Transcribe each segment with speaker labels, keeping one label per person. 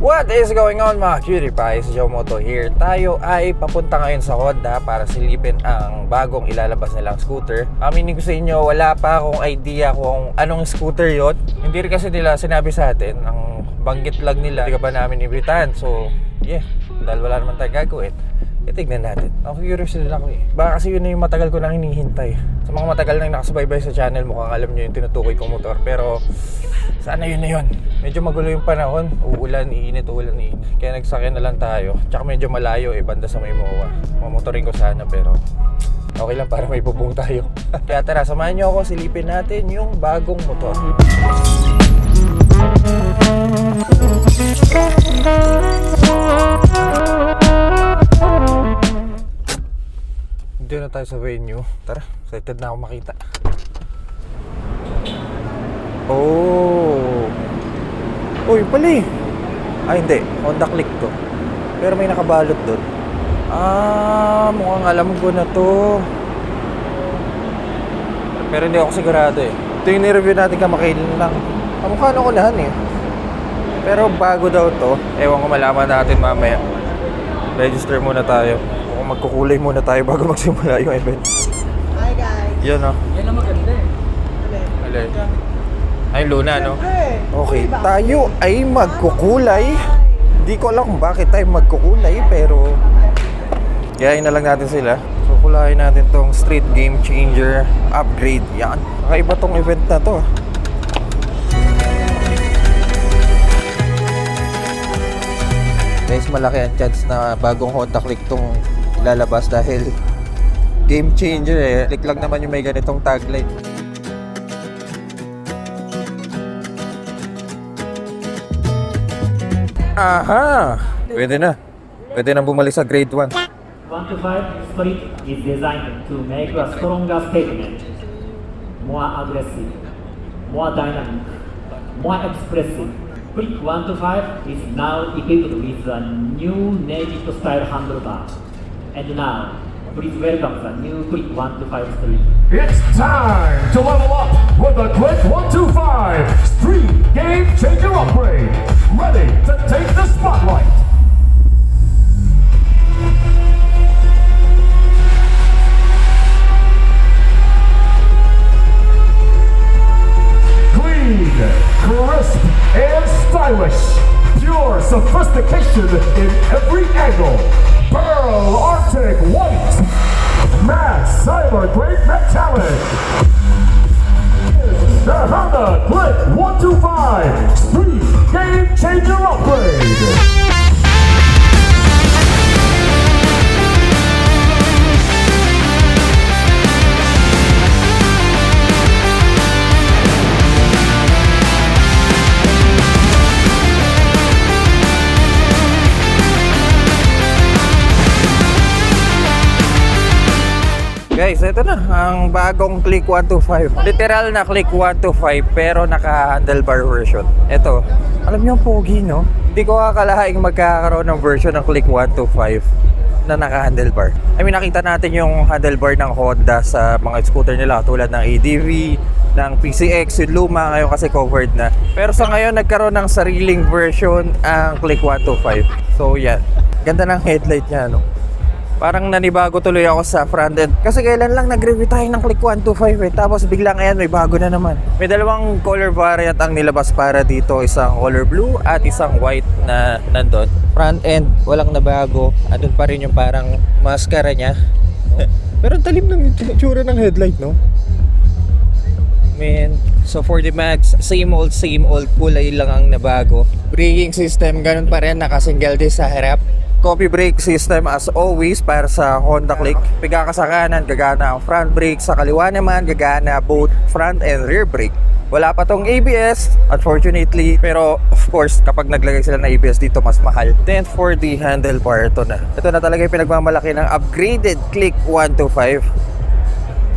Speaker 1: What is going on mga cutie pies? Joe Moto here. Tayo ay papunta ngayon sa Honda para silipin ang bagong ilalabas nilang scooter. Aminin ko sa inyo, wala pa akong idea kung anong scooter yon. Hindi rin kasi nila sinabi sa atin. Ang banggit lang nila, hindi ka ba namin imbitahan? So, yeah, dahil wala naman tayo gagawin, itignan natin. Ako curious din ako eh. Baka kasi yun na yung matagal ko nang hinihintay. Sa mga matagal nang nakasubaybay sa channel, mukhang alam nyo yung tinutukoy kong motor. Pero sana yun na yun. Medyo magulo yung panahon. Uulan, iinit, uulan, iinit. Kaya nagsakyan na lang tayo. Tsaka medyo malayo eh, banda sa may MOA. Mamotorin ko sana pero okay lang para may bubong tayo. Kaya tara, samahan nyo ako, silipin natin yung bagong motor. Hindi na tayo sa venue. Tara, excited na ako makita. Oh. Oh, yun pala eh. Ay hindi, Honda Click to. Pero may nakabalot doon. Mukhang alam ko na to. Pero hindi ako sigurado eh. Ito yung nireview natin kamakailan lang. Mukha na unahan eh. Pero bago daw to. Ewan ko, malaman natin mamaya. Register muna tayo. Mukhang magkukulay muna tayo bago magsimula yung event.
Speaker 2: Hi guys!
Speaker 1: Yan o.
Speaker 2: Yan ang maganda eh.
Speaker 1: Alay. Ay, Luna, no? Okay, tayo ay magkukulay. Hindi ko alam kung bakit tayo magkukulay, pero gayahin na lang natin sila. So, kulayin natin tong Street Game Changer upgrade. Yan. Kakaiba tong event na to. Guys, malaki ang chance na bagong Honda Click tong lalabas dahil game changer eh. Click lang naman yung may ganitong tagline. Aha! Pwede na. Pwede na bumalik sa grade 1.
Speaker 3: 125 Street is designed to make a stronger statement, more aggressive, more dynamic, more expressive. Click 125 is now equipped with a new Navy style handlebar. And now, please welcome the new Click 125 Street.
Speaker 4: It's time to level up with the Click 125 Street Game Changer upgrade. Ready to take the spotlight. Clean, crisp, and stylish. Pure sophistication in every angle. Pearl Arctic White. Matte Cyber Grade Metallic. The Honda Click 125 Street Game Changer Upgrade.
Speaker 1: Guys, ito na ang bagong Click 125. Literal na Click 125 pero naka-handlebar version. Ito, alam niyo ang pogi, no? Hindi ko akalaing magkakaroon ng version ng Click 125 na naka-handlebar. I mean, nakita natin yung handlebar ng Honda sa mga scooter nila tulad ng ADV, ng PCX, yung luma ngayon kasi covered na. Pero sa ngayon, nagkaroon ng sariling version ang Click 125. So, yan. Ganda ng headlight niya, no? Parang nanibago tuloy ako sa front end. Kasi kailan lang nag-review tayo ng Click 125 eh. Tapos biglang ayan, may bago na naman. May dalawang color variant ang nilabas para dito. Isang color blue at isang white na nandun. Front end, walang nabago. Andun pa rin yung parang mascara niya. Pero talim ng itsura ng headlight, no? Man. So for the Max, same old kulay lang ang nabago. Braking system, ganun pa rin. Naka-single disc sa harap. Copy brake system as always para sa Honda Click. Piga ka sa kanan, gagana ang front brake. Sa kaliwa naman, gagana both front and rear brake. Wala pa tong ABS, unfortunately. Pero of course, kapag naglagay sila ng ABS dito, mas mahal. Then for the handlebar, ito na. Ito na talaga yung pinagmamalaki ng upgraded Click 125.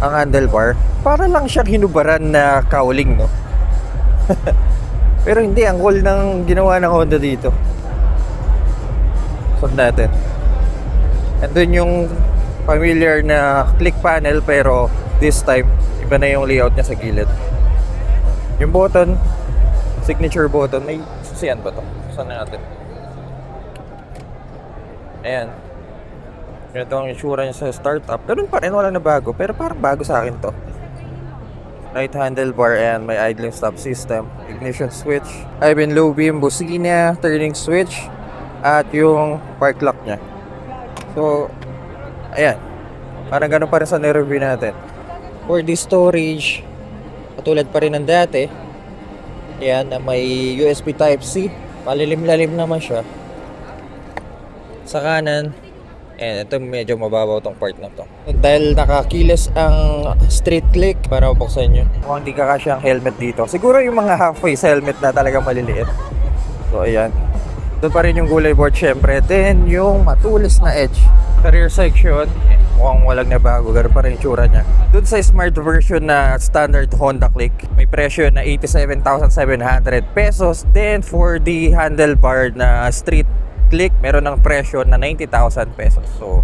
Speaker 1: Ang handlebar. Para lang siyang hinubaran na cowling, no? Pero hindi, ang cool ng ginawa ng Honda dito. Sod natin. Andun yung familiar na click panel pero this time iba na yung layout niya sa gilid. Yung button, signature button, may susiyan ba to? Saan natin? Ayan. Ito ang itsura niya sa startup. Ganun pa rin, walang nabago. Pero parang bago sa akin to. Right handlebar and may idling stop system. Ignition switch. Even low beam, busina, turning switch. At yung park lock niya. So, ayan. Parang ganun pa rin sa nireview natin. For the storage, katulad pa rin ng dati. Ayan, na may USB Type-C. Palilim-lalim naman siya. Sa kanan, ayan, ito medyo mababaw tong part na to. Dahil nakakiles ang street click, para mabuksan nyo. Mukhang di kakasya ang helmet dito. Siguro yung mga half-face helmet na talagang maliliit. So, ayan. Doon pa rin yung gulay board syempre. Then, yung matulis na edge. Sa rear section, mukhang walang nabago. Ganoon pa rin yung tsura niya. Doon sa smart version na standard Honda Click, may presyo na 87,700 pesos. Then, for the handlebar na street click, meron ng presyo na 90,000 pesos. So,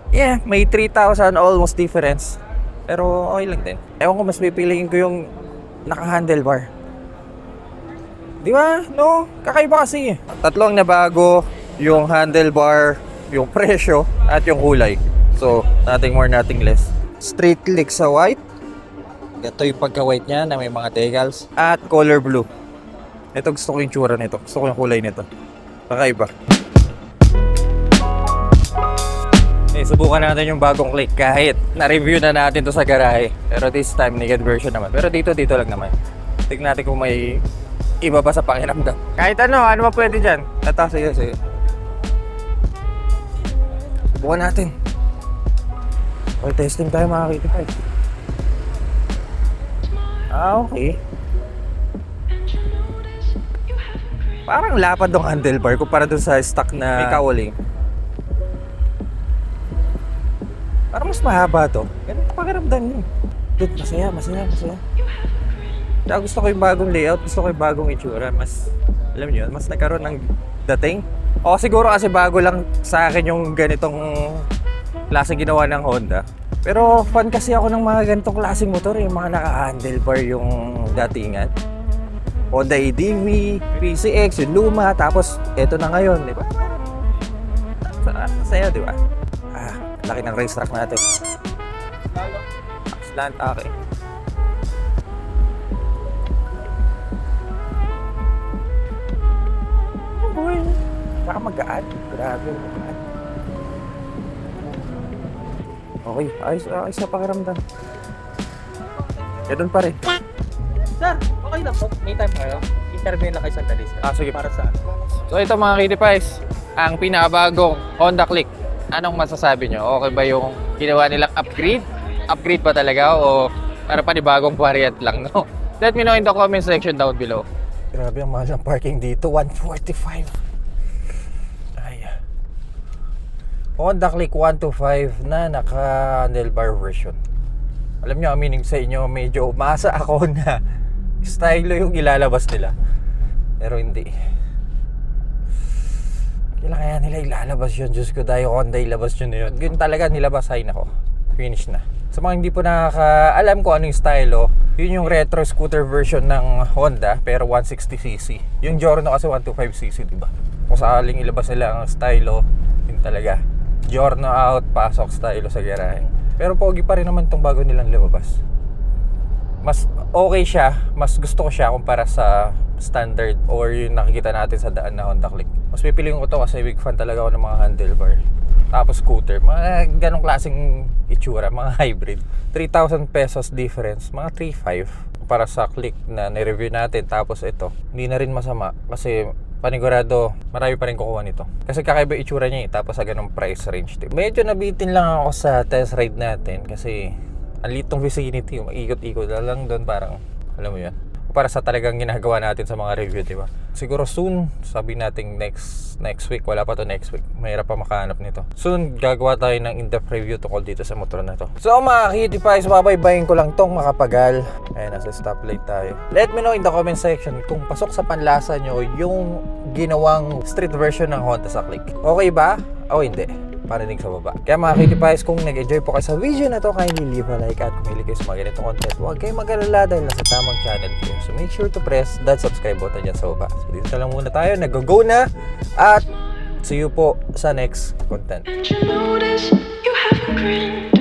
Speaker 1: yeah, may 3,000 almost difference. Pero okay lang din. Ewan ko, mas pipiliin ko yung naka-handlebar. Di ba? No? Kakaiba kasi. Tatlong nabago, yung handlebar, yung presyo, at yung kulay. So, nothing more, nothing less. Straight click sa white. Ito yung pagka-white niya na may mga decals. At color blue. Ito gusto ko yung tsura nito. Gusto ko yung kulay nito. Kakaiba. Subukan natin yung bagong click kahit na-review na natin to sa garahe. Pero this time, naked version naman. Pero dito lang naman. Tignan natin kung may iba pa sa pakiramdam. Kahit ano ba pwede dyan? Sige. Subukan natin. Okay, testing tayo mga KT5. Okay. Parang lapad ng handlebar kumpara dun sa stock na may cowling. Parang mas mahaba to. Ganun ang pakiramdam niyo. Dude, masaya. Kaya gusto ko yung bagong layout, gusto ko yung bagong itsura. Mas, alam niyo, mas nagkaroon ng dating. O siguro kasi bago lang sa akin yung ganitong klaseng ginawa ng Honda. Pero fan kasi ako ng mga ganitong klaseng motor, yung mga naka-handlebar yung datingan. Honda ADV, PCX, yung luma, tapos eto na ngayon, di ba? Masaya, di ba? Laki ng race track natin. Slant, okay. Boy, baka mag-aad. Grabe, mag-aad. Okay, ayos na pakiramdam. Ganun pa rin.
Speaker 2: Sir, okay lang po. May time kayo. Interview lang kayo sandali, sir.
Speaker 1: Sige.
Speaker 2: Para saan?
Speaker 1: So ito mga KT5s, ang pinakabagong Honda Click. Anong masasabi nyo? Okay ba yung ginawa nilang upgrade? Upgrade ba talaga o para panibagong variant lang, no? Let me know in the comment section down below. Grabe ang mahal ng parking dito, 145. Ay. Honda Click 125 na naka-handlebar version. Alam nyo, aminin sa inyo, medyo umasa ako na style yung ilalabas nila. Pero hindi. Kailan kaya nila ilalabas yun? Diyos ko, dahil Honda ilabas yun na yun. Yun talaga nilabas, ay nako. Finish na. Sa mga hindi po nakaka-alam ko ano yung stylo, yun yung retro scooter version ng Honda, pero 160cc. Yung Giorno kasi 125cc, diba? Kung sakaling ilabas nila ang stylo, yun talaga. Giorno out, pasok stylo sa garahe. Pero pogi pa rin naman tong bago nilang lumabas. Mas okay siya, mas gusto ko siya kumpara sa standard or yung nakikita natin sa daan na Honda Click. Mas pipiliin ko to kasi big fan talaga ako ng mga handlebar. Tapos scooter, mga ganong klaseng itsura, mga hybrid. 3,000 pesos difference, mga 3,500 para sa Click na nireview natin. Tapos ito, hindi na rin masama kasi panigurado marami pa rin kukuha nito. Kasi kakaiba itsura niya tapos sa ganong price range. Medyo nabitin lang ako sa test ride natin kasi ang litong vicinity, ikot-ikot lang doon parang, alam mo yun, para sa talagang ginagawa natin sa mga review, di ba? Siguro soon, sabi natin next week, wala pa to next week. Mahirap pa makahanap nito. Soon, gagawa tayo ng in-depth review tungkol dito sa motor na to. So mga KT5s, babaybayin ko lang tong makapagal. Ayan, nasa stoplight tayo. Let me know in the comment section kung pasok sa panlasa nyo yung ginawang street version ng Honda sa Click. Okay ba? O hindi? Parinig sa baba. Kaya mga KT5s, kung nag-enjoy po kayo sa video na to, kindly leave a like at kung hilig kayo sa mga ganitong content, huwag kayong mag-alala dahil nasa tamang channel kayo. So make sure to press that subscribe button dyan sa baba. So dito na lang muna tayo, nag-go na at See you po sa next content.
Speaker 5: And you notice you have a grin.